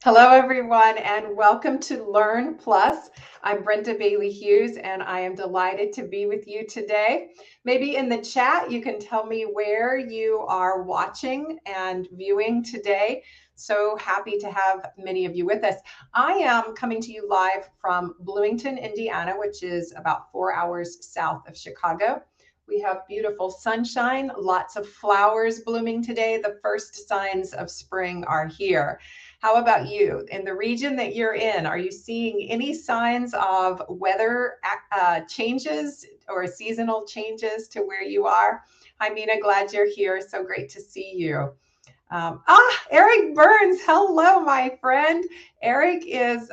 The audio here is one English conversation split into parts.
Hello, everyone, and welcome to Learn Plus. I'm Brenda Bailey Hughes, and I am delighted to be with you today. Maybe in the chat, you can tell me where you are watching and viewing today. So happy to have many of you with us. I am coming to you live from Bloomington, Indiana, which is about 4 hours south of Chicago. We have beautiful sunshine, lots of flowers blooming today. The first signs of spring are here. How about you? In the region that you're in, are you seeing any signs of weather changes or seasonal changes to where you are? Hi, Mina, glad you're here. So great to see you. Eric Burns. Hello, my friend. Eric is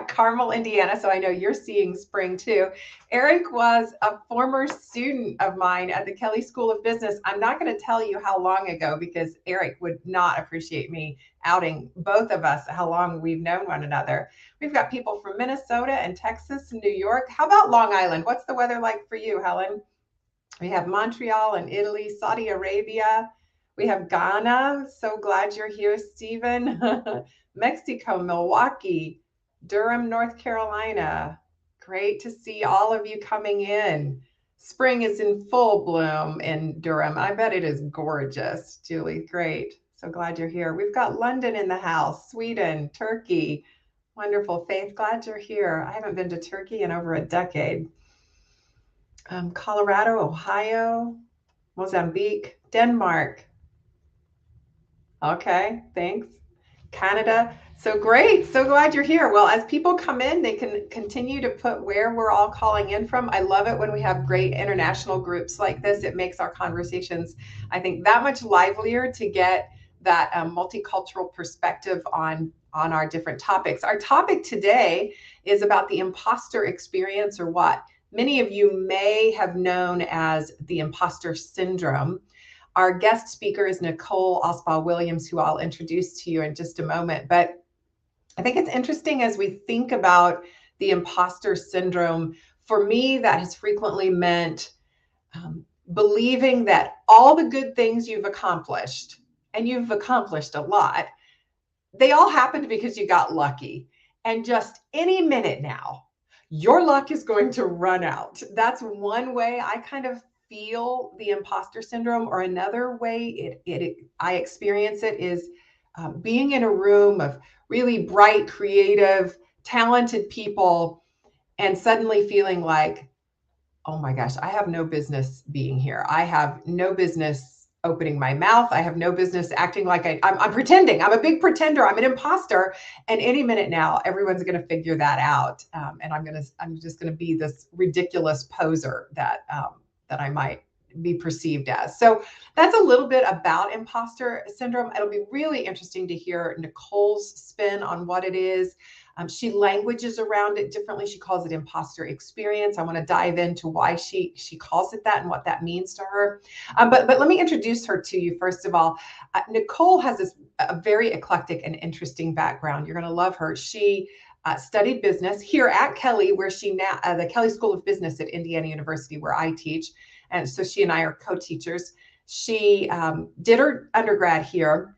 Carmel, Indiana. So I know you're seeing spring too. Eric was a former student of mine at the Kelley School of Business. I'm not going to tell you how long ago because Eric would not appreciate me outing both of us how long we've known one another. We've got people from Minnesota and Texas and New York. How about Long Island? What's the weather like for you, Helen? We have Montreal and Italy, Saudi Arabia. We have Ghana. So glad you're here, Stephen. Mexico, Milwaukee, Durham, North Carolina. Great to see all of you coming in. Spring is in full bloom in Durham. I bet it is gorgeous, Julie. Great. So glad you're here. We've got London in the house, Sweden, Turkey. Wonderful. Faith, glad you're here. I haven't been to Turkey in over a decade. Colorado, Ohio, Mozambique, Denmark. Okay, thanks. Canada. So great. So glad you're here. Well, as people come in, they can continue to put where we're all calling in from. I love it when we have great international groups like this. It makes our conversations, I think, that much livelier to get that multicultural perspective on our different topics. Our topic today is about the imposter experience, or what many of you may have known as the imposter syndrome. Our guest speaker is Nichole Alspaugh Williams, who I'll introduce to you in just a moment. But I think it's interesting as we think about the imposter syndrome. For me, that has frequently meant believing that all the good things you've accomplished, and you've accomplished a lot, they all happened because you got lucky. And just any minute now, your luck is going to run out. That's one way I kind of feel the imposter syndrome. Or another way I experience it is being in a room of really bright, creative, talented people and suddenly feeling like, oh my gosh, I have no business being here. I have no business opening my mouth. I have no business acting like I'm pretending. I'm a big pretender. I'm an imposter. And any minute now, everyone's going to figure that out. And I'm just going to be this ridiculous poser that I might be perceived as. So that's a little bit about imposter syndrome. It'll be really interesting to hear Nichole's spin on what it is. She languages around it differently. She calls it imposter experience. I want to dive into why she calls it that and what that means to her. But let me introduce her to you first of all. Nichole has a very eclectic and interesting background. You're going to love her. She studied business here at Kelley, where she now the Kelley School of Business at Indiana University, where I teach, and so she and I are co-teachers. She did her undergrad here.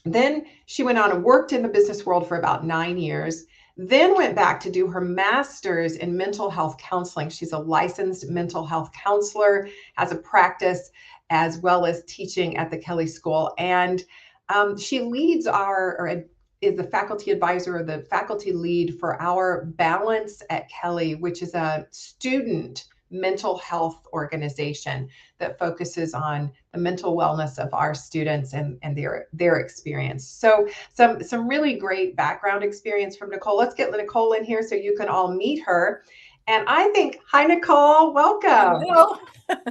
Then she went on and worked in the business world for about 9 years, then went back to do her master's in mental health counseling. She's a licensed mental health counselor, has a practice as well as teaching at the Kelley School. And she leads is the faculty advisor or the faculty lead for our Balance at Kelley, which is a student mental health organization that focuses on the mental wellness of our students and their experience. So some really great background experience from Nichole. Let's get Nichole in here so you can all meet her. And I think, hi, Nichole, welcome. Hello.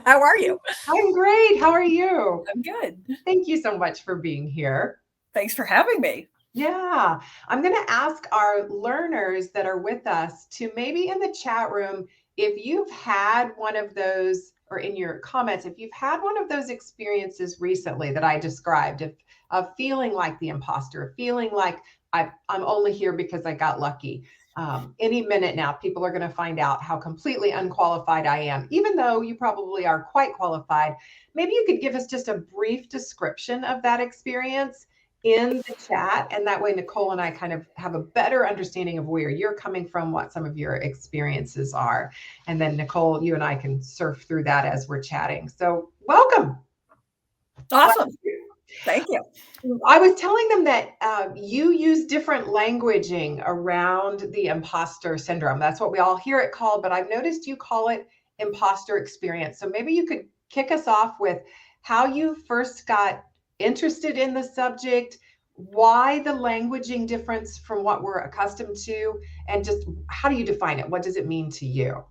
How are you? I'm great. How are you? I'm good. Thank you so much for being here. Thanks for having me. Yeah, I'm going to ask our learners that are with us to maybe in the chat room, if you've had one of those, or in your comments, if you've had one of those experiences recently that I described, of feeling like the imposter, feeling like I'm only here because I got lucky. Any minute now, people are going to find out how completely unqualified I am, even though you probably are quite qualified. Maybe you could give us just a brief description of that experience. in the chat. And that way, Nichole and I kind of have a better understanding of where you're coming from, what some of your experiences are. And then Nichole, you and I can surf through that as we're chatting. So welcome. Awesome. Thank you. I was telling them that you use different languaging around the imposter syndrome. That's what we all hear it called, but I've noticed you call it imposter experience. So maybe you could kick us off with how you first got interested in the subject, why the languaging difference from what we're accustomed to, and just how do you define it? What does it mean to you?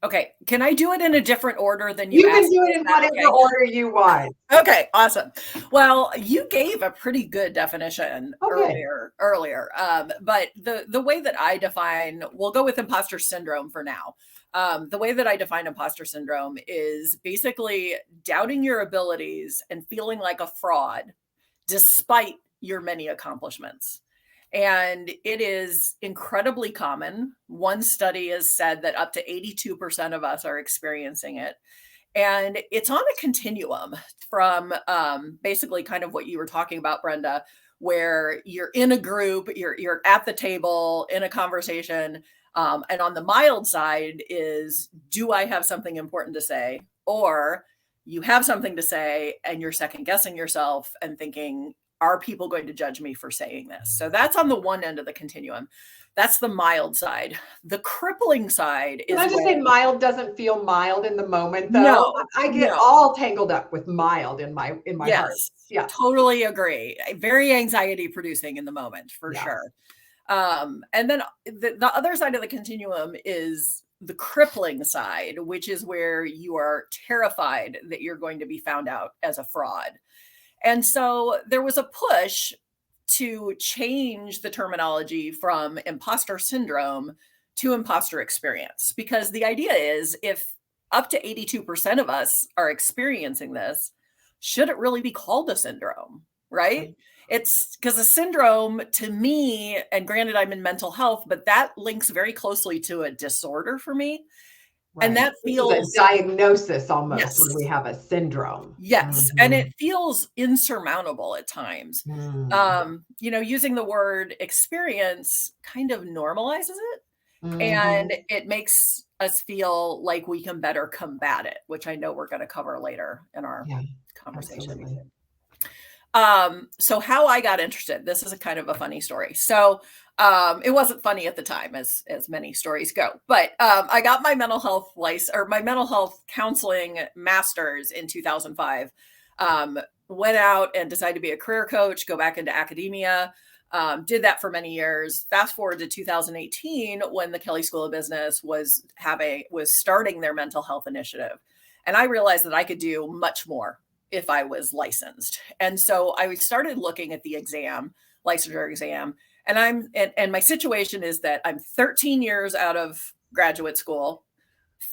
Okay. Can I do it in a different order than you You can asked do me? it in Is that whatever okay? order you want. Okay, awesome. Well, you gave a pretty good definition Okay. earlier. But the way that I define, we'll go with imposter syndrome for now. The way that I define imposter syndrome is basically doubting your abilities and feeling like a fraud despite your many accomplishments. And it is incredibly common. One study has said that up to 82% of us are experiencing it. And it's on a continuum from basically kind of what you were talking about, Brenda, where you're in a group, you're at the table in a conversation. And on the mild side is, do I have something important to say? Or you have something to say and you're second guessing yourself and thinking, are people going to judge me for saying this? So that's on the one end of the continuum. That's the mild side. The crippling side Can is I just say mild doesn't feel mild in the moment though? no, I get no. all tangled up with mild in my heart. Yes, Yeah. totally agree. Very anxiety producing in the moment for Yeah. sure. And then the other side of the continuum is the crippling side, which is where you are terrified that you're going to be found out as a fraud. And so there was a push to change the terminology from imposter syndrome to imposter experience, because the idea is if up to 82% of us are experiencing this, should it really be called a syndrome? Right? It's because a syndrome to me, and granted, I'm in mental health, but that links very closely to a disorder for me. Right. And that This is a feels, diagnosis almost yes, when we have a syndrome. yes. And it feels insurmountable at times. Using the word experience kind of normalizes it. And it makes us feel like we can better combat it, which I know we're going to cover later in our conversation. Absolutely. So how I got interested, this is a kind of a funny story. So it wasn't funny at the time, as many stories go, but I got my mental health license, or my mental health counseling master's in 2005. Went out and decided to be a career coach, go back into academia. Did that for many years. Fast forward to 2018, when the Kelley School of Business was starting their mental health initiative, and I realized that I could do much more if I was licensed. And so I started looking at the licensure exam, and my situation is that I'm 13 years out of graduate school.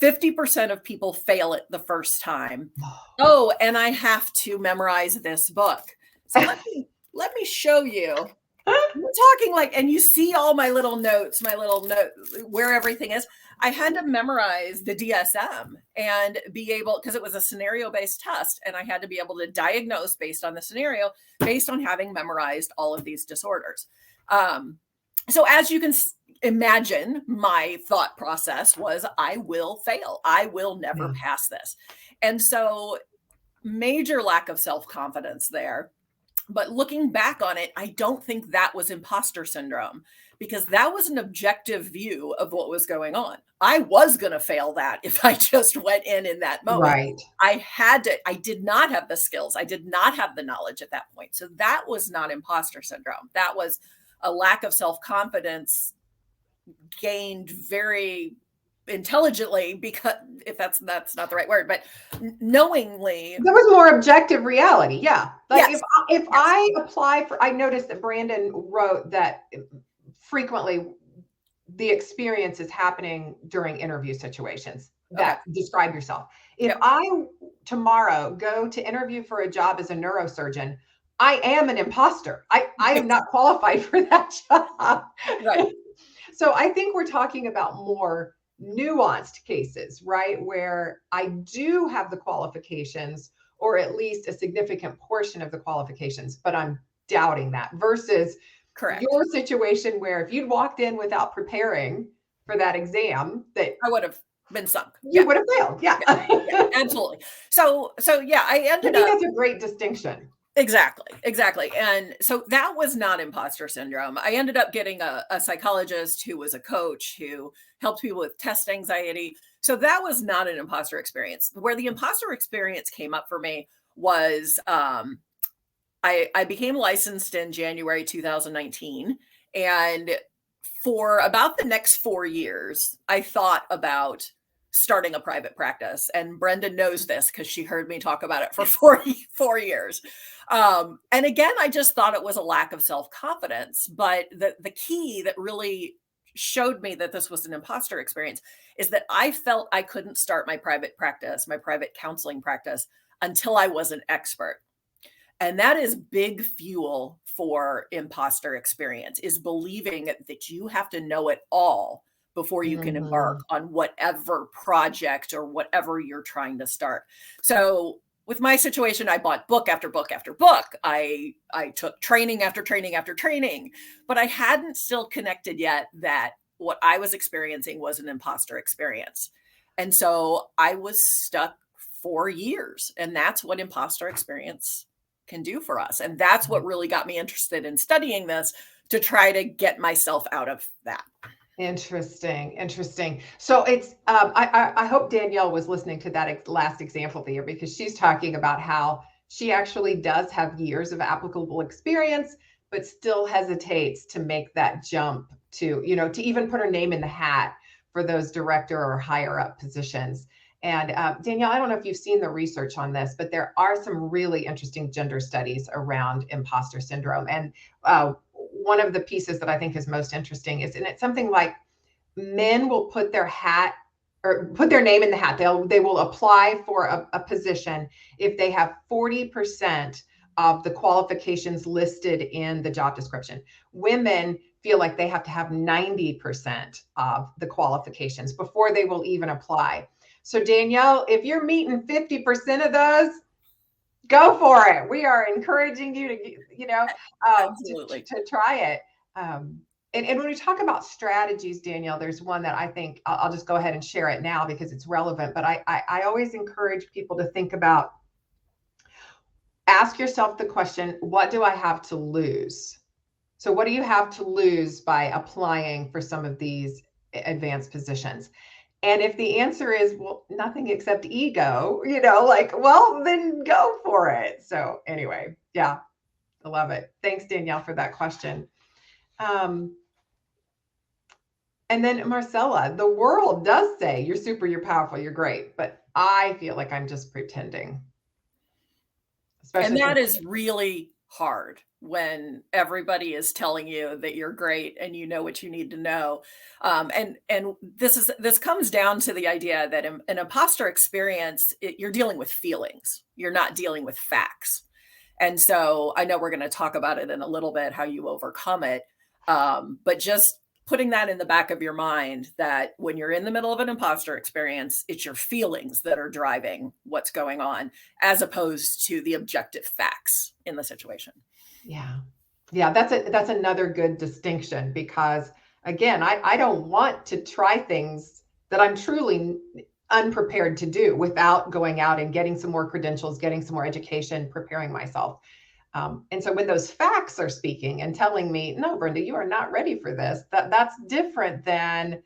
50% of people fail it the first time. Oh, and I have to memorize this book. So let me show you. We're talking like, and you see all my little notes, where everything is. I had to memorize the DSM and be able, because it was a scenario-based test, and I had to be able to diagnose based on the scenario, based on having memorized all of these disorders. So as you can imagine, my thought process was, I will fail. I will never pass this. And so major lack of self-confidence there. But looking back on it, I don't think that was imposter syndrome, because that was an objective view of what was going on. I was going to fail that if I just went in that moment. Right. I did not have the skills. I did not have the knowledge at that point. So that was not imposter syndrome. That was a lack of self-confidence gained very intelligently, because if that's not the right word, but knowingly. There was more objective reality. Yeah. Like yes. if I apply for, I noticed that Brandon wrote that frequently the experience is happening during interview situations that describe yourself. If I tomorrow go to interview for a job as a neurosurgeon, I am an imposter. I am not qualified for that job. Right. So I think we're talking about more nuanced cases, right? Where I do have the qualifications, or at least a significant portion of the qualifications, but I'm doubting that versus Correct. your situation where if you'd walked in without preparing for that exam, that I would have been sunk. you would have failed. Yeah. Absolutely. So yeah, I I ended think up. that's a great distinction. Exactly. And so that was not imposter syndrome. I ended up getting a psychologist who was a coach who helped people with test anxiety. So that was not an imposter experience. Where the imposter experience came up for me was I became licensed in January 2019. And for about the next 4 years, I thought about starting a private practice. And Brenda knows this because she heard me talk about it for 4 years. And again, I just thought it was a lack of self-confidence. But the key that really showed me that this was an imposter experience is that I felt I couldn't start my private practice, my private counseling practice, until I was an expert. And that is big fuel for imposter experience, is believing that you have to know it all before you can embark on whatever project or whatever you're trying to start. So with my situation, I bought book after book after book. I took training after training after training, but I hadn't still connected yet that what I was experiencing was an imposter experience. And so I was stuck 4 years, and that's what imposter experience can do for us. And that's what really got me interested in studying this, to try to get myself out of that. Interesting. So it's, I hope Danielle was listening to that last example there, because she's talking about how she actually does have years of applicable experience, but still hesitates to make that jump to, to even put her name in the hat for those director or higher up positions. And Danielle, I don't know if you've seen the research on this, but there are some really interesting gender studies around imposter syndrome. And one of the pieces that I think is most interesting is, and it's something like, men will put their hat or put their name in the hat. They will apply for a position if they have 40% of the qualifications listed in the job description. Women feel like they have to have 90% of the qualifications before they will even apply. So Danielle, if you're meeting 50% of those, go for it. We are encouraging you to try it. And when we talk about strategies, Danielle, there's one that I think I'll just go ahead and share it now because it's relevant. But I always encourage people to think about, ask yourself the question, what do I have to lose? So what do you have to lose by applying for some of these advanced positions? And if the answer is, well, nothing except ego, well, then go for it. So anyway, yeah, I love it. Thanks, Danielle, for that question. And then Marcella, the world does say you're super, you're powerful, you're great, but I feel like I'm just pretending. And that is really hard when everybody is telling you that you're great and you know what you need to know. And this comes down to the idea that an imposter experience, you're dealing with feelings. You're not dealing with facts. And so I know we're going to talk about it in a little bit, how you overcome it. But just putting that in the back of your mind, that when you're in the middle of an imposter experience, it's your feelings that are driving what's going on, as opposed to the objective facts in the situation. Yeah. That's another good distinction, because again, I don't want to try things that I'm truly unprepared to do without going out and getting some more credentials, getting some more education, preparing myself. And so when those facts are speaking and telling me, no, Brenda, you are not ready for this, that's different than,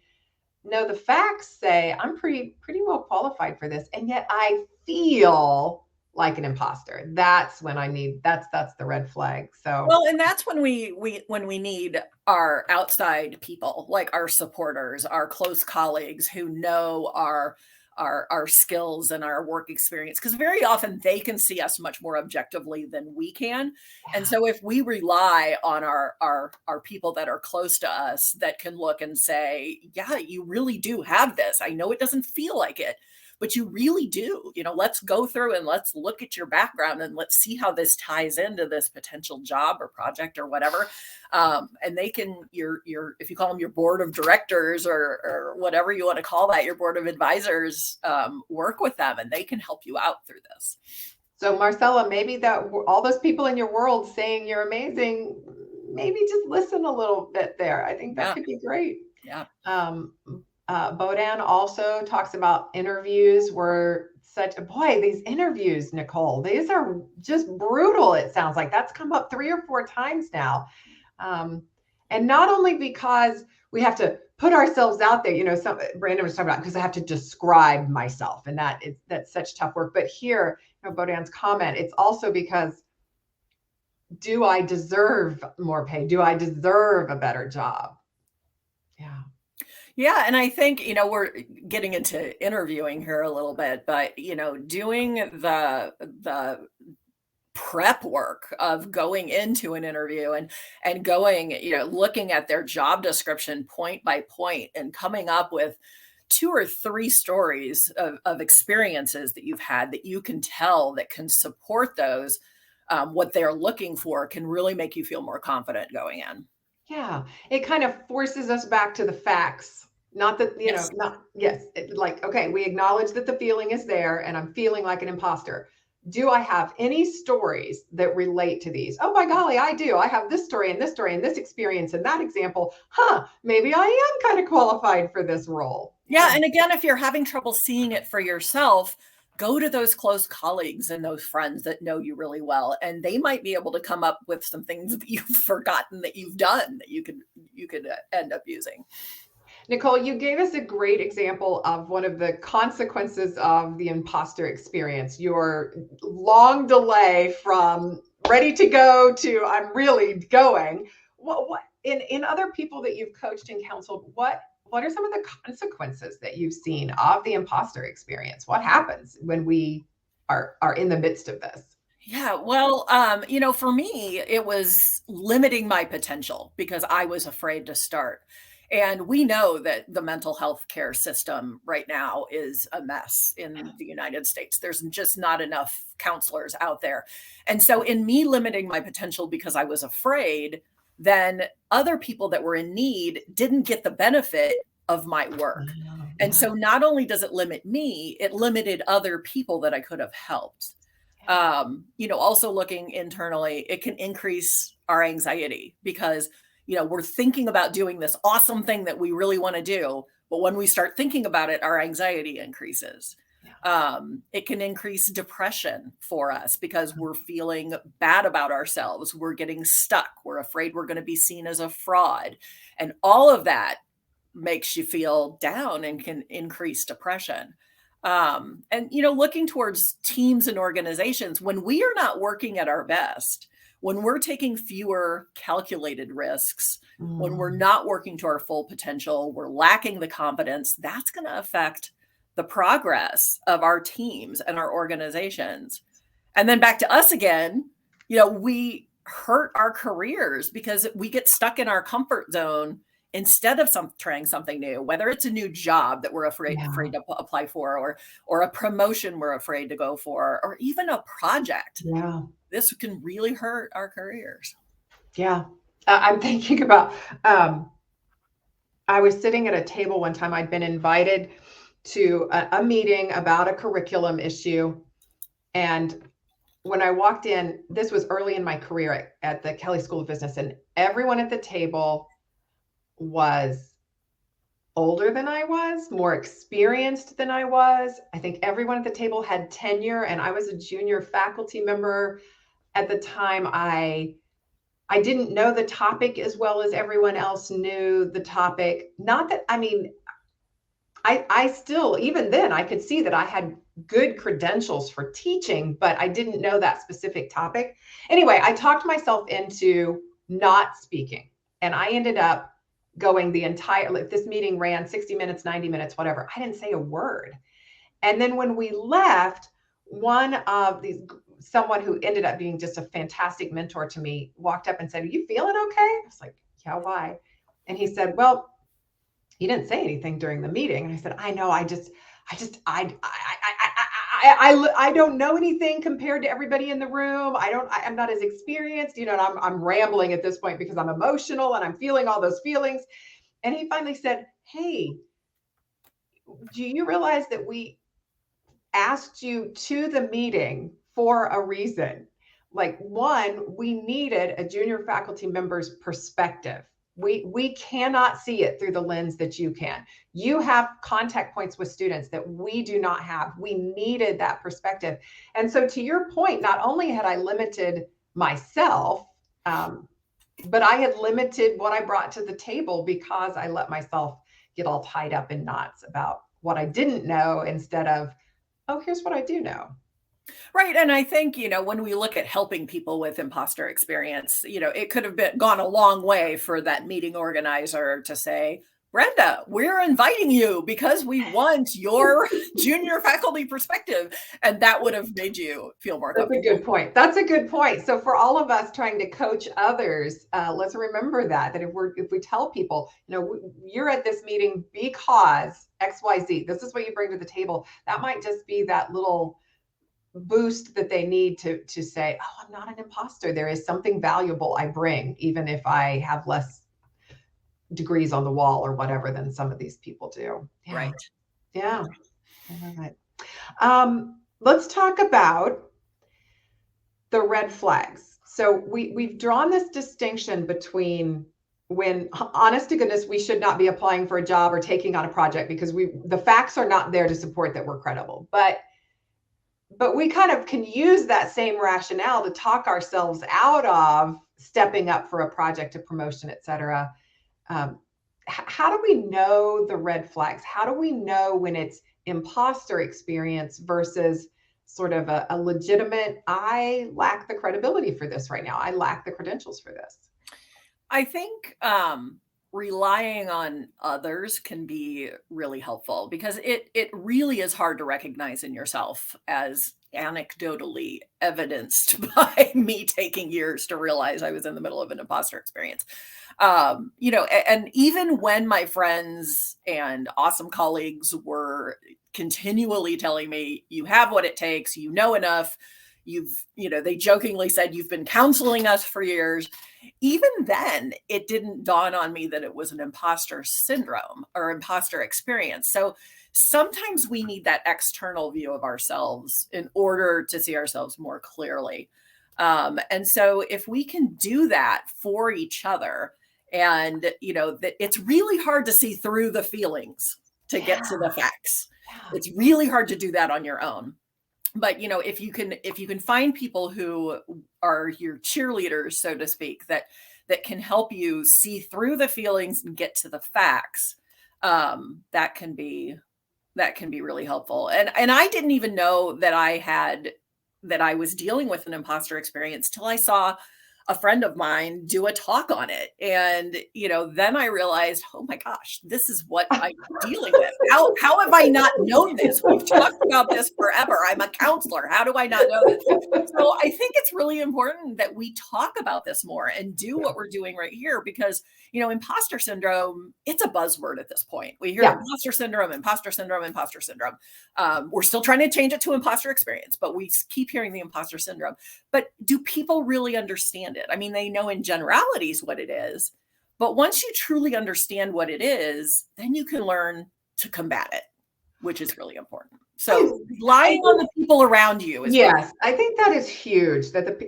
no, the facts say I'm pretty well qualified for this, and yet I feel like an imposter. That's when I need, that's the red flag. So well, and that's when we need our outside people, like our supporters, our close colleagues who know our skills and our work experience, because very often they can see us much more objectively than we can. Yeah. And so if we rely on our people that are close to us, that can look and say, yeah, you really do have this. I know it doesn't feel like it, but you really do. Let's go through and let's look at your background and let's see how this ties into this potential job or project or whatever. And they can, if you call them your board of directors or whatever you want to call that, your board of advisors, work with them and they can help you out through this. So Marcella, maybe that all those people in your world saying you're amazing, maybe just listen a little bit there. I think that Yeah. could be great. Yeah. Bodan also talks about interviews were such a boy, these interviews, Nichole, these are just brutal. It sounds like that's come up 3 or 4 times now. And not only because we have to put ourselves out there, Brandon was talking about, because I have to describe myself, and that's such tough work. But here, Bodan's comment, it's also because, do I deserve more pay? Do I deserve a better job? Yeah. Yeah, and I think, we're getting into interviewing here a little bit, but, doing the prep work of going into an interview and going, looking at their job description point by point and coming up with 2 or 3 stories of experiences that you've had that you can tell that can support those, what they're looking for can really make you feel more confident going in. Yeah. It kind of forces us back to the facts. Not that, Yes. yes, like, okay, we acknowledge that the feeling is there and I'm feeling like an imposter. Do I have any stories that relate to these? Oh, by golly, I do. I have this story and this story and this experience and that example. Maybe I am kind of qualified for this role. Yeah. And again, if you're having trouble seeing it for yourself, go to those close colleagues and those friends that know you really well, and they might be able to come up with some things that you've forgotten that you've done that you could end up using. Nichole, you gave us a great example of one of the consequences of the imposter experience, your long delay from ready to go to I'm really going. What in other people that you've coached and counseled, what are some of the consequences that you've seen of the imposter experience? What happens when we are in the midst of this? Yeah, well, for me, it was limiting my potential because I was afraid to start. And we know that the mental health care system right now is a mess in the United States. There's just not enough counselors out there. And so, in me limiting my potential because I was afraid, then other people that were in need didn't get the benefit of my work. And so, not only does it limit me, it limited other people that I could have helped. Also looking internally, it can increase our anxiety because, we're thinking about doing this awesome thing that we really want to do. But when we start thinking about it, our anxiety increases. It can increase depression for us because we're feeling bad about ourselves. We're getting stuck. We're afraid we're going to be seen as a fraud. And all of that makes you feel down and can increase depression. Looking towards teams and organizations, when we are not working at our best, when we're taking fewer calculated risks, when we're not working to our full potential, we're lacking the confidence, that's going to affect the progress of our teams and our organizations. And then back to us again, we hurt our careers because we get stuck in our comfort zone instead of trying something new, whether it's a new job that we're afraid to apply for, or a promotion we're afraid to go for, or even a project. Yeah. This can really hurt our careers. Yeah. I'm thinking about, I was sitting at a table one time. I'd been invited to a meeting about a curriculum issue. And when I walked in, this was early in my career at the Kelley School of Business, and everyone at the table was older than I was, more experienced than I was. I think everyone at the table had tenure, and I was a junior faculty member at the time. I didn't know the topic as well as everyone else knew the topic. Not that, I still, even then, I could see that I had good credentials for teaching, but I didn't know that specific topic. Anyway, I talked myself into not speaking, and I ended up going the entire, like, this meeting ran 60 minutes, 90 minutes, whatever. I didn't say a word. And then when we left, someone who ended up being just a fantastic mentor to me walked up and said, "Are you feeling okay?" I was like, "Yeah, why?" And he said, "Well, you didn't say anything during the meeting." And I said, "I know, I don't know anything compared to everybody in the room. I'm not as experienced, and I'm rambling at this point because I'm emotional and I'm feeling all those feelings." And he finally said, "Hey, do you realize that we asked you to the meeting for a reason. Like, one, we needed a junior faculty member's perspective. We cannot see it through the lens that you can. You have contact points with students that we do not have. We needed that perspective. And so to your point, not only had I limited myself, but I had limited what I brought to the table because I let myself get all tied up in knots about what I didn't know instead of, oh, here's what I do know. Right. And I think, when we look at helping people with imposter experience, it could have gone a long way for that meeting organizer to say, Brenda, we're inviting you because we want your junior faculty perspective. And that would have made you feel more comfortable. That's a good point. That's a good point. So for all of us trying to coach others, let's remember that if we tell people, you're at this meeting because XYZ, this is what you bring to the table. That might just be that little boost that they need to say, oh, I'm not an imposter. There is something valuable I bring, even if I have less degrees on the wall or whatever than some of these people do. Yeah. Right. Yeah. I love it. Let's talk about the red flags. So we've drawn this distinction between when, honest to goodness, we should not be applying for a job or taking on a project because the facts are not there to support that we're credible. But we kind of can use that same rationale to talk ourselves out of stepping up for a project, a promotion, et cetera. How do we know the red flags? How do we know when it's imposter experience versus sort of a legitimate, I lack the credibility for this right now. I lack the credentials for this. I think relying on others can be really helpful because it really is hard to recognize in yourself, as anecdotally evidenced by me taking years to realize I was in the middle of an imposter experience. And even when my friends and awesome colleagues were continually telling me, you have what it takes, you know enough, they jokingly said, you've been counseling us for years. Even then, it didn't dawn on me that it was an imposter syndrome or imposter experience. So sometimes we need that external view of ourselves in order to see ourselves more clearly. And so if we can do that for each other, and that it's really hard to see through the feelings to get to the facts. It's really hard to do that on your own. But if you can find people who are your cheerleaders, so to speak, that can help you see through the feelings and get to the facts, that can be really helpful. And I didn't even know that I was dealing with an imposter experience till I saw a friend of mine do a talk on it. And, then I realized, oh my gosh, this is what I'm dealing with. How have I not known this? We've talked about this forever. I'm a counselor. How do I not know this? So I think it's really important that we talk about this more and do what we're doing right here because, imposter syndrome, it's a buzzword at this point. We hear imposter syndrome, imposter syndrome, imposter syndrome. We're still trying to change it to imposter experience, but we keep hearing the imposter syndrome. But do people really understand it? I mean, they know in generalities what it is, but once you truly understand what it is, then you can learn to combat it, which is really important. So relying on the people around you is I think that is huge.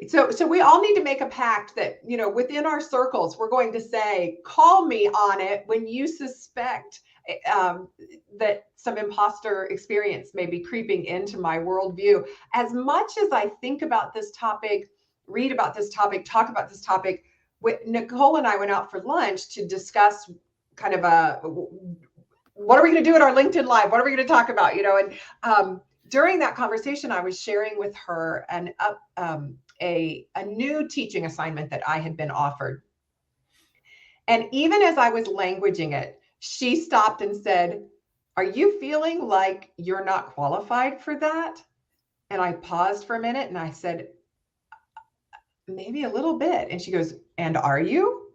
So we all need to make a pact that, within our circles, we're going to say, call me on it when you suspect that some imposter experience may be creeping into my worldview. As much as I think about this topic, read about this topic, talk about this topic, Nichole and I went out for lunch to discuss kind of what are we going to do at our LinkedIn Live? What are we going to talk about? And during that conversation, I was sharing with her a new teaching assignment that I had been offered. And even as I was languaging it, she stopped and said, are you feeling like you're not qualified for that? And I paused for a minute and I said, maybe a little bit. And she goes, and are you?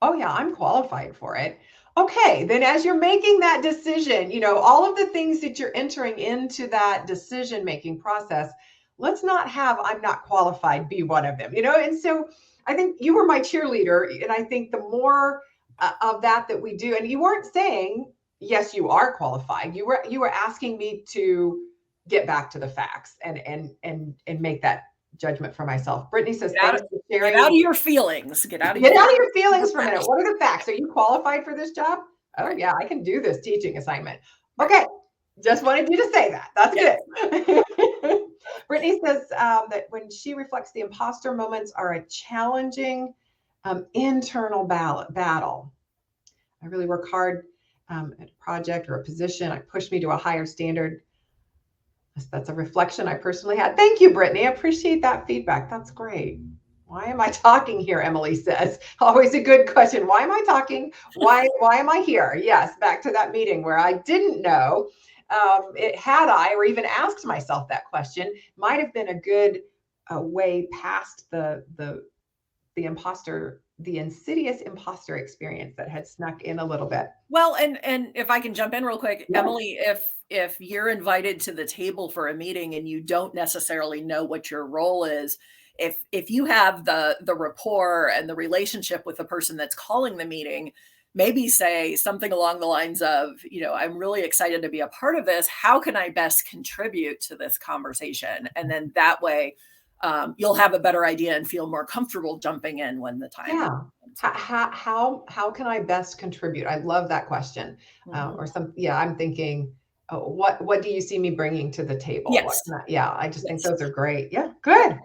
Oh yeah, I'm qualified for it. Okay, then as you're making that decision, all of the things that you're entering into that decision-making process, let's not have I'm not qualified be one of them, And so I think you were my cheerleader. And I think the more of that we do, and you weren't saying, yes, you are qualified. You were asking me to get back to the facts and make that judgment for myself. Brittany says, Get thanks out, for sharing. get out of your feelings. Get out of your feelings for a minute. What are the facts? Are you qualified for this job? Oh yeah, I can do this teaching assignment. Okay. Just wanted you to say that. That's good. Brittany says that when she reflects, the imposter moments are a challenging internal battle. I really work hard at a project or a position. I push me to a higher standard. That's a reflection I personally had. Thank you, Brittany. I appreciate that feedback. That's great. Why am I talking here? Emily says. Always a good question. Why am I talking? Why am I here? Yes, back to that meeting where I didn't know. Had I, or even asked myself that question, might have been a good way past the imposter, the insidious imposter experience that had snuck in a little bit. Well, and if I can jump in real quick, yeah. Emily, if you're invited to the table for a meeting and you don't necessarily know what your role is, if you have the rapport and the relationship with the person that's calling the meeting, maybe say something along the lines of, I'm really excited to be a part of this. How can I best contribute to this conversation? And then that way, you'll have a better idea and feel more comfortable jumping in when the time. Yeah. How can I best contribute? I love that question. I'm thinking, what do you see me bringing to the table? Yes. I just think those are great. Yeah, good.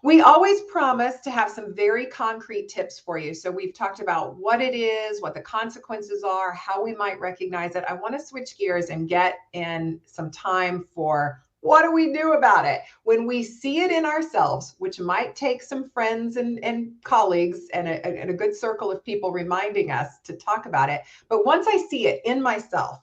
We always promise to have some very concrete tips for you. So we've talked about what it is, what the consequences are, how we might recognize it. I want to switch gears and get in some time for what do we do about it when we see it in ourselves, which might take some friends and colleagues and a good circle of people reminding us to talk about it. But once I see it in myself,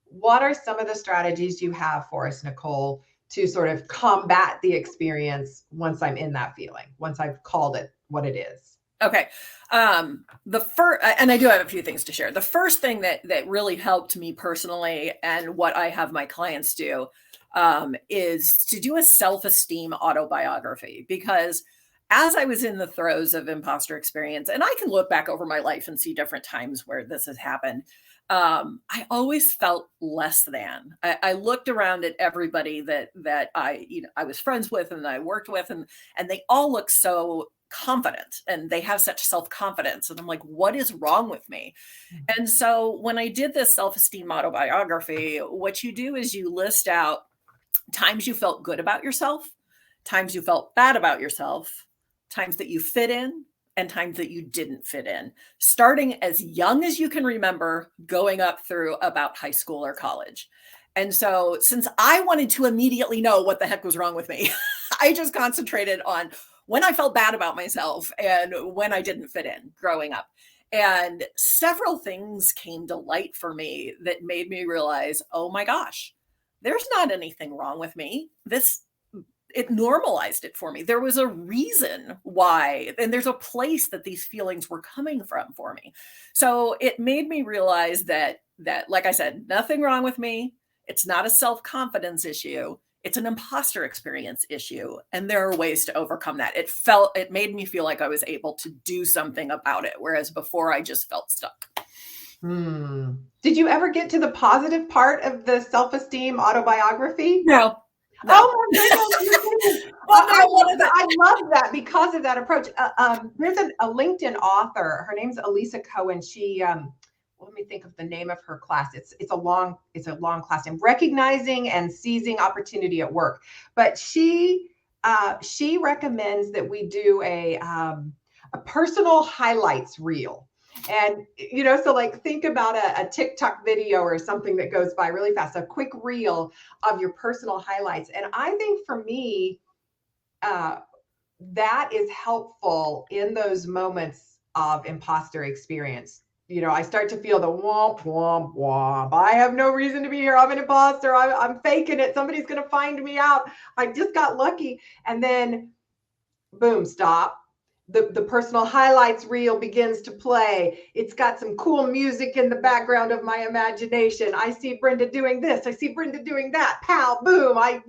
what are some of the strategies you have for us, Nichole, to sort of combat the experience once I'm in that feeling, once I've called it what it is? Okay. The first, and I do have a few things to share. The first thing that really helped me personally, and what I have my clients do, is to do a self-esteem autobiography, because as I was in the throes of imposter experience, and I can look back over my life and see different times where this has happened, I always felt less than. I looked around at everybody that I was friends with and I worked with, and they all look so confident and they have such self-confidence. And I'm like, what is wrong with me? And so when I did this self-esteem autobiography, what you do is you list out times you felt good about yourself, times you felt bad about yourself, times that you fit in, and times that you didn't fit in, starting as young as you can remember, going up through about high school or college. And so since I wanted to immediately know what the heck was wrong with me, I just concentrated on when I felt bad about myself and when I didn't fit in growing up. And several things came to light for me that made me realize, oh my gosh, there's not anything wrong with me. It normalized it for me. There was a reason why, and there's a place that these feelings were coming from for me. So it made me realize that, like I said, nothing wrong with me. It's not a self-confidence issue. It's an imposter experience issue. And there are ways to overcome that. It made me feel like I was able to do something about it. Whereas before I just felt stuck. Did you ever get to the positive part of the self-esteem autobiography? No. Oh my goodness. I love that because of that approach. There's a LinkedIn author. Her name's Elisa Cohen. She, let me think of the name of her class. It's a long class name, Recognizing and Seizing Opportunity at Work. But she recommends that we do a personal highlights reel. And, so like think about a TikTok video or something that goes by really fast, a quick reel of your personal highlights. And I think for me, that is helpful in those moments of imposter experience. I start to feel the womp, womp, womp. I have no reason to be here. I'm an imposter. I'm faking it. Somebody's going to find me out. I just got lucky. And then boom, stop. The personal highlights reel begins to play. It's got some cool music in the background of my imagination. I see Brenda doing this. I see Brenda doing that. Pow, boom. Like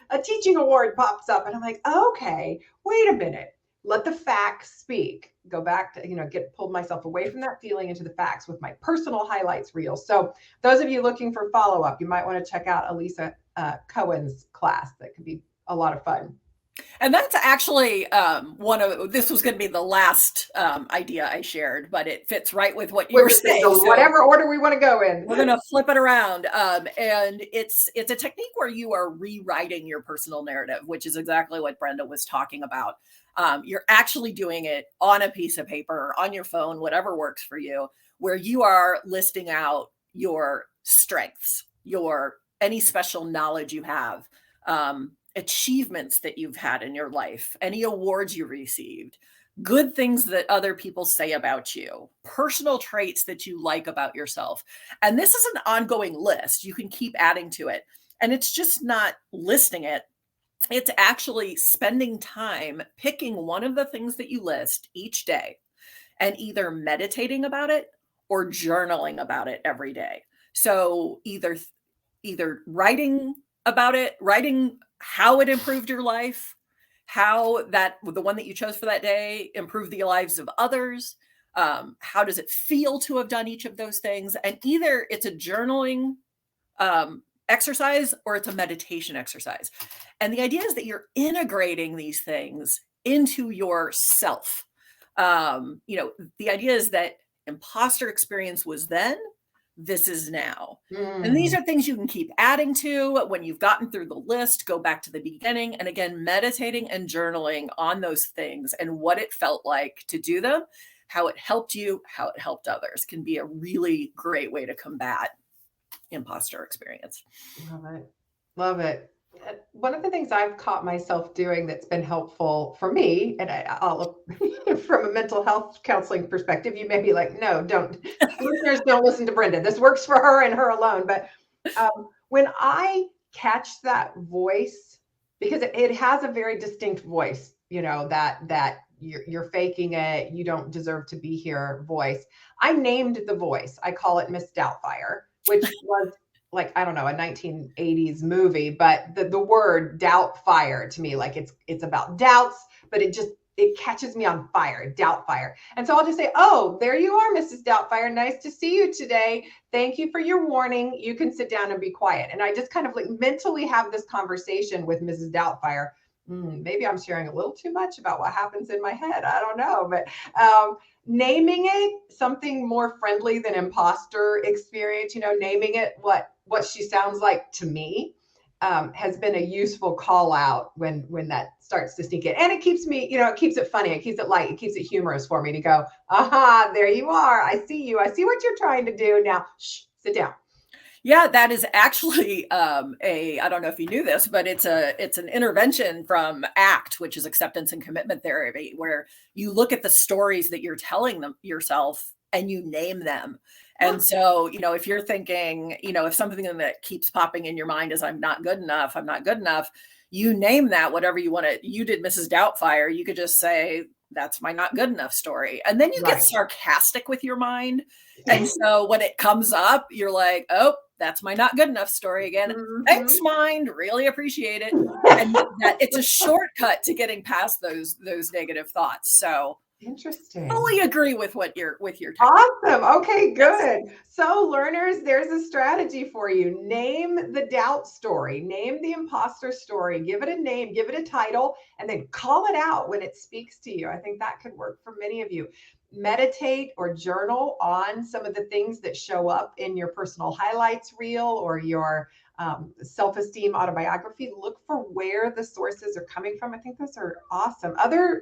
a teaching award pops up and I'm like, okay, wait a minute. Let the facts speak. Go back to, pulled myself away from that feeling into the facts with my personal highlights reel. So those of you looking for follow-up, you might want to check out Cohen's class that could be a lot of fun. And that's actually this was going to be the last idea I shared, but it fits right with what you were saying. So whatever order we want to go in. We're going to flip it around. And it's a technique where you are rewriting your personal narrative, which is exactly what Brenda was talking about. You're actually doing it on a piece of paper, on your phone, whatever works for you, where you are listing out your strengths, any special knowledge you have, achievements that you've had in your life, any awards you received, good things that other people say about you, personal traits that you like about yourself. And this is an ongoing list. You can keep adding to it. And it's just not listing it. It's actually spending time picking one of the things that you list each day and either meditating about it or journaling about it every day. So either writing about it, writing how it improved your life, how the one that you chose for that day improved the lives of others. How does it feel to have done each of those things? And either it's a journaling exercise or it's a meditation exercise. And the idea is that you're integrating these things into yourself. The idea is that imposter experience was then, this is now. And these are things you can keep adding to. When you've gotten through the list, go back to the beginning. And again, meditating and journaling on those things and what it felt like to do them, how it helped you, how it helped others can be a really great way to combat imposter experience. Love it. Love it. One of the things I've caught myself doing that's been helpful for me, and I'll from a mental health counseling perspective, you may be like, no, don't. Listeners, don't listen to Brenda. This works for her and her alone. But when I catch that voice, because it has a very distinct voice, that you're faking it, you don't deserve to be here voice. I named the voice. I call it Miss Doubtfire, which was like, I don't know, a 1980s movie, but the word Doubtfire to me, like it's about doubts, but it catches me on fire, Doubtfire. And so I'll just say, oh, there you are, Mrs. Doubtfire. Nice to see you today. Thank you for your warning. You can sit down and be quiet. And I just kind of like mentally have this conversation with Mrs. Doubtfire. Maybe I'm sharing a little too much about what happens in my head. I don't know, but naming it something more friendly than imposter experience, naming it what she sounds like to me has been a useful call out when that starts to sneak in. And it keeps me, it keeps it funny. It keeps it light. It keeps it humorous for me to go, aha, there you are. I see you. I see what you're trying to do. Now, shh, sit down. Yeah, that is actually I don't know if you knew this, but it's an intervention from ACT, which is acceptance and commitment therapy, where you look at the stories that you're telling them yourself and you name them. And so, if you're thinking, if something that keeps popping in your mind is I'm not good enough, you name that, whatever you want to. You did Mrs. Doubtfire. You could just say, that's my not good enough story. And then you get sarcastic with your mind. And so when it comes up, you're like, oh, that's my not good enough story again. Mm-hmm. Thanks, mind. Really appreciate it. And that it's a shortcut to getting past those negative thoughts. So interesting. Fully agree with your technique. Awesome. Okay, good. Yes. So learners, there's a strategy for you. Name the doubt story, name the imposter story, give it a name, give it a title, and then call it out when it speaks to you. I think that could work for many of you. Meditate or journal on some of the things that show up in your personal highlights reel or your self-esteem autobiography. Look for where the sources are coming from. I think those are awesome. Other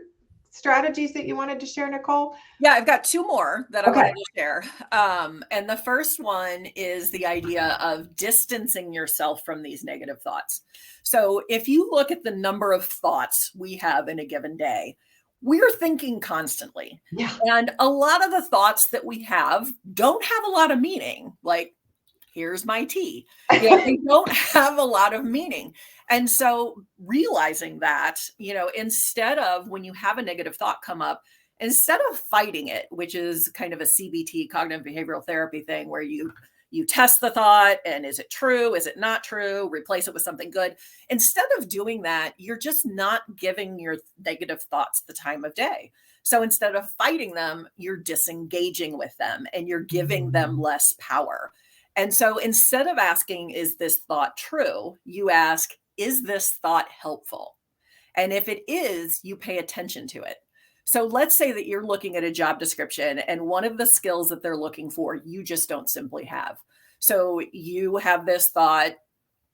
strategies that you wanted to share, Nichole? Yeah, I've got two more that I wanted to share. And the first one is the idea of distancing yourself from these negative thoughts. So if you look at the number of thoughts we have in a given day, we're thinking constantly. Yeah. And a lot of the thoughts that we have don't have a lot of meaning. Like, here's my tea. They don't have a lot of meaning. And so realizing that, instead of when you have a negative thought come up, instead of fighting it, which is kind of a CBT, cognitive behavioral therapy thing, where you test the thought and is it true? Is it not true? Replace it with something good. Instead of doing that, you're just not giving your negative thoughts the time of day. So instead of fighting them, you're disengaging with them and you're giving them less power. And so instead of asking, is this thought true? You ask, is this thought helpful? And if it is, you pay attention to it. So let's say that you're looking at a job description and one of the skills that they're looking for, you just don't simply have. So you have this thought,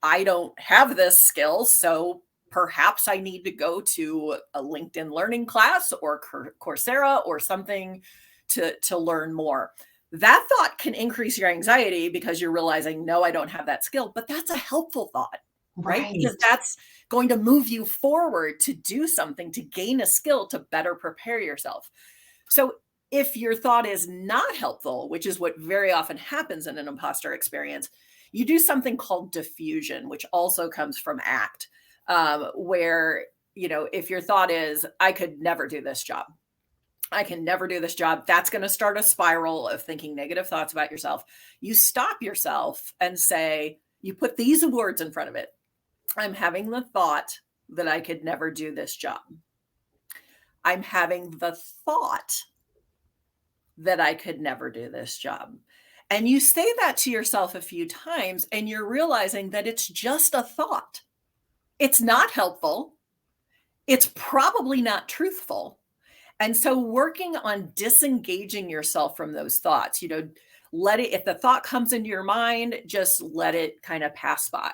I don't have this skill, so perhaps I need to go to a LinkedIn learning class or Coursera or something to learn more. That thought can increase your anxiety because you're realizing, no, I don't have that skill, but that's a helpful thought, right? Because that's going to move you forward to do something, to gain a skill, to better prepare yourself. So if your thought is not helpful, which is what very often happens in an imposter experience, you do something called diffusion, which also comes from ACT, where, if your thought is, I could never do this job, I can never do this job, that's going to start a spiral of thinking negative thoughts about yourself. You stop yourself and say, you put these words in front of it. I'm having the thought that I could never do this job. I'm having the thought that I could never do this job. And you say that to yourself a few times and you're realizing that it's just a thought. It's not helpful. It's probably not truthful. And so working on disengaging yourself from those thoughts, let it, if the thought comes into your mind, just let it kind of pass by.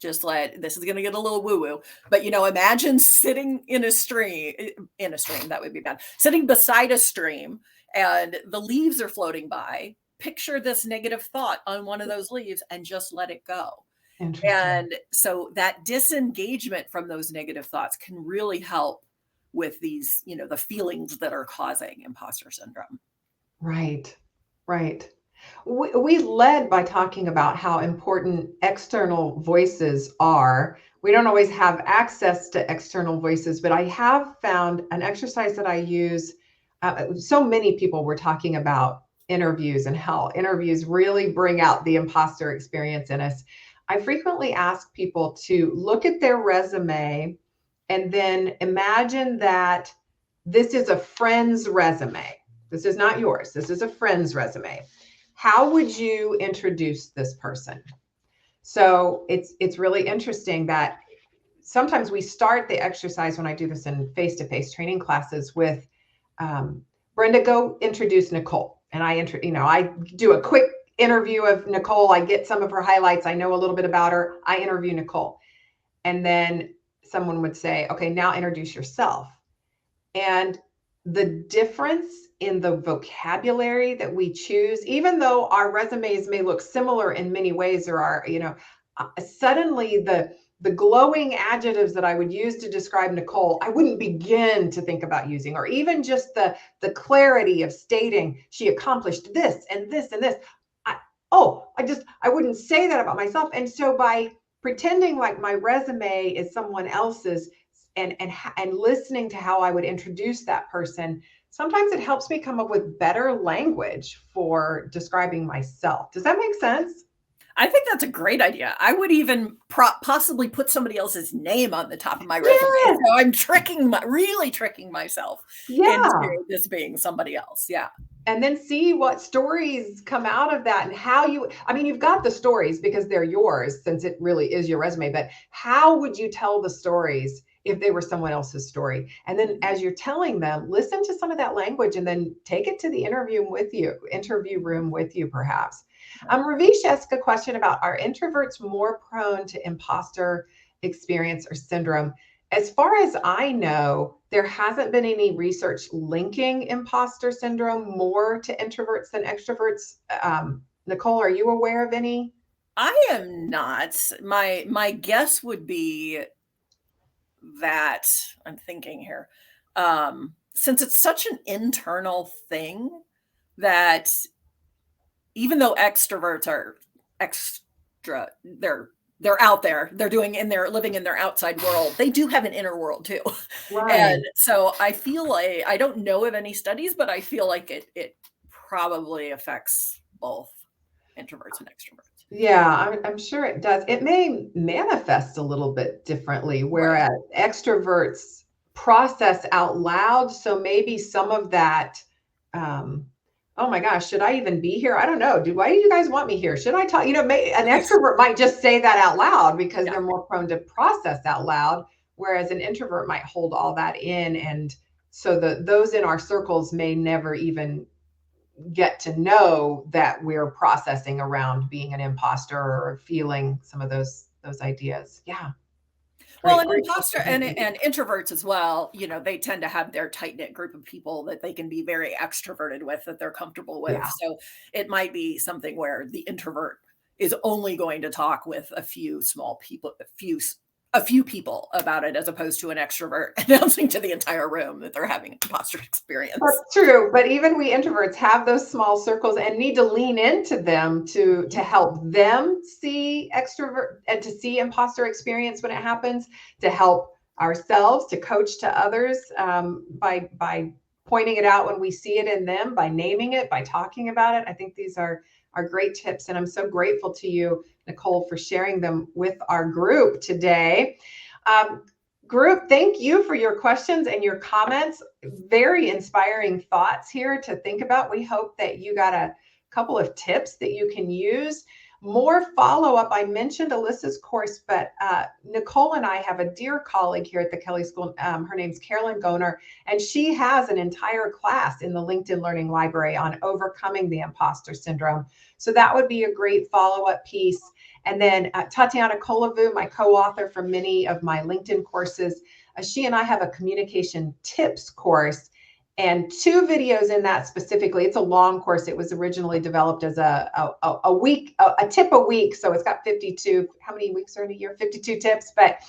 This is going to get a little woo-woo, but imagine sitting in a stream, that would be bad, sitting beside a stream and the leaves are floating by. Picture this negative thought on one of those leaves and just let it go. And so that disengagement from those negative thoughts can really help with these, the feelings that are causing imposter syndrome. Right. We led by talking about how important external voices are. We don't always have access to external voices, but I have found an exercise that I use. So many people were talking about interviews and how interviews really bring out the imposter experience in us. I frequently ask people to look at their resume and then imagine that this is a friend's resume. This is not yours. This is a friend's resume. How would you introduce this person? So it's really interesting that sometimes we start the exercise when I do this in face-to-face training classes with Brenda, go introduce Nichole. And I do a quick interview of Nichole. I get some of her highlights. I know a little bit about her. I interview Nichole. And then someone would say, okay, now introduce yourself. And the difference in the vocabulary that we choose, even though our resumes may look similar in many ways, or are, suddenly the glowing adjectives that I would use to describe Nichole, I wouldn't begin to think about using, or even just the clarity of stating she accomplished this and this and this. I wouldn't say that about myself. And so by pretending like my resume is someone else's and listening to how I would introduce that person, sometimes it helps me come up with better language for describing myself. Does that make sense? I think that's a great idea. I would even possibly put somebody else's name on the top of my resume. Yeah. So I'm really tricking myself into this being somebody else. Yeah. And then see what stories come out of that and how you've got the stories because they're yours since it really is your resume, but how would you tell the stories if they were someone else's story? And then as you're telling them, listen to some of that language and then take it to the interview room with you, perhaps. Ravish asked a question about, are introverts more prone to imposter experience or syndrome? As far as I know, there hasn't been any research linking imposter syndrome more to introverts than extroverts. Nichole, are you aware of any? I am not. My guess would be that, I'm thinking here, since it's such an internal thing that even though extroverts are extra, they're out there, living in their outside world, they do have an inner world too. Right. And so I feel like, I don't know of any studies, but I feel like it probably affects both introverts and extroverts. Yeah, I'm sure it does. It may manifest a little bit differently, whereas extroverts process out loud. So maybe some of that, oh my gosh, should I even be here? I don't know. Why do you guys want me here? Should I talk? An extrovert might just say that out loud because they're more prone to process out loud, whereas an introvert might hold all that in. And so those in our circles may never even get to know that we're processing around being an imposter or feeling some of those ideas. Yeah. Well, an imposter and introverts as well, they tend to have their tight-knit group of people that they can be very extroverted with, that they're comfortable with. Yeah. So it might be something where the introvert is only going to talk with a few small people, a few people about it, as opposed to an extrovert announcing to the entire room that they're having an imposter experience. That's true. But even we introverts have those small circles and need to lean into them to help them see extrovert and to see imposter experience when it happens, to help ourselves, to coach to others by pointing it out when we see it in them, by naming it, by talking about it. I think these are great tips. And I'm so grateful to you, Nichole, for sharing them with our group today. Group, thank you for your questions and your comments. Very inspiring thoughts here to think about. We hope that you got a couple of tips that you can use. More follow-up. I mentioned Alyssa's course, but Nichole and I have a dear colleague here at the Kelley School. Her name's Carolyn Goner, and she has an entire class in the LinkedIn Learning Library on overcoming the imposter syndrome. So that would be a great follow-up piece. And then Tatiana Kolavu, my co-author for many of my LinkedIn courses, she and I have a communication tips course and 2 videos in that specifically. It's a long course. It was originally developed as a tip a week. So it's got 52, how many weeks are in a year? 52 tips. But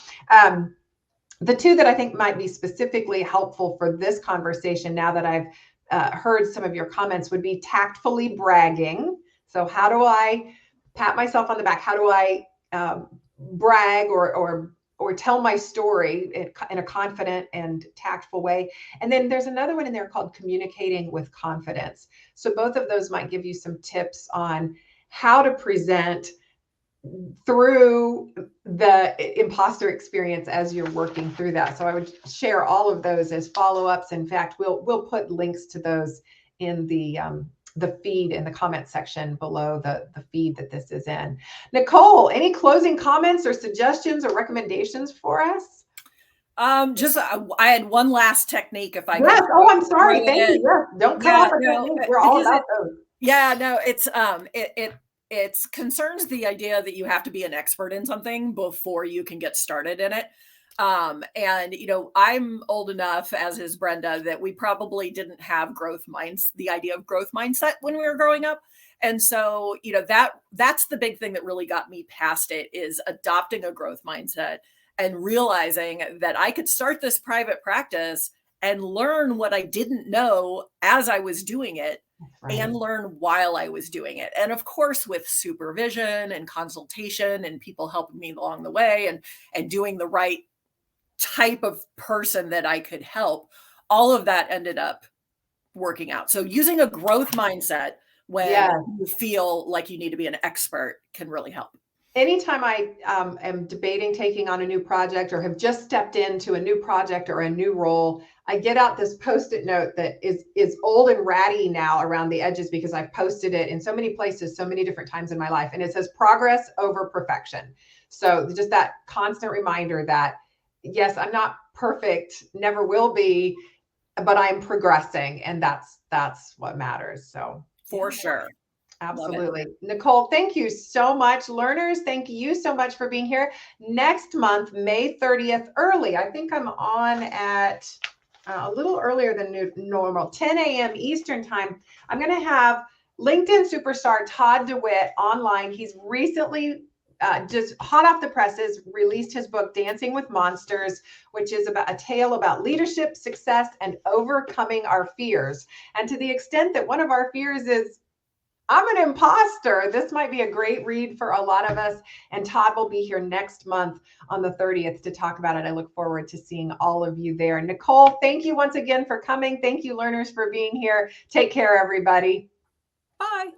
the 2 that I think might be specifically helpful for this conversation, now that I've heard some of your comments, would be tactfully bragging. So how do I pat myself on the back? How do I brag or tell my story in a confident and tactful way? And then there's another one in there called communicating with confidence. So both of those might give you some tips on how to present through the imposter experience as you're working through that. So I would share all of those as follow-ups. In fact, we'll put links to those in the feed in the comment section below the feed that this is in. Nichole, any closing comments or suggestions or recommendations for us? I had one last technique, if I could. Yes. Oh, I'm sorry. Thank you. Yes. Don't cut off. We're all about those. Yeah, no, it concerns the idea that you have to be an expert in something before you can get started in it. And I'm old enough, as is Brenda, that we probably didn't have the idea of growth mindset when we were growing up. And so, that's the big thing that really got me past it, is adopting a growth mindset and realizing that I could start this private practice and learn what I didn't know as I was doing it. Right. And learn while I was doing it. And of course, with supervision and consultation and people helping me along the way and doing the right type of person that I could help, all of that ended up working out. So using a growth mindset when you feel like you need to be an expert can really help. Anytime I am debating taking on a new project or have just stepped into a new project or a new role, I get out this Post-it note that is old and ratty now around the edges because I've posted it in so many places, so many different times in my life. And it says progress over perfection. So just that constant reminder that, yes, I'm not perfect, never will be, but I'm progressing. And that's what matters. So for sure. Absolutely. Nichole, thank you so much. Learners, thank you so much for being here. Next month, May 30th, early. I think I'm on at a little earlier than normal, 10 a.m. Eastern time. I'm going to have LinkedIn superstar Todd DeWitt online. He's recently just hot off the presses, released his book, Dancing with Monsters, which is about a tale about leadership, success, and overcoming our fears. And to the extent that one of our fears is, I'm an imposter, this might be a great read for a lot of us. And Todd will be here next month on the 30th to talk about it. I look forward to seeing all of you there. Nichole, thank you once again for coming. Thank you, learners, for being here. Take care, everybody. Bye.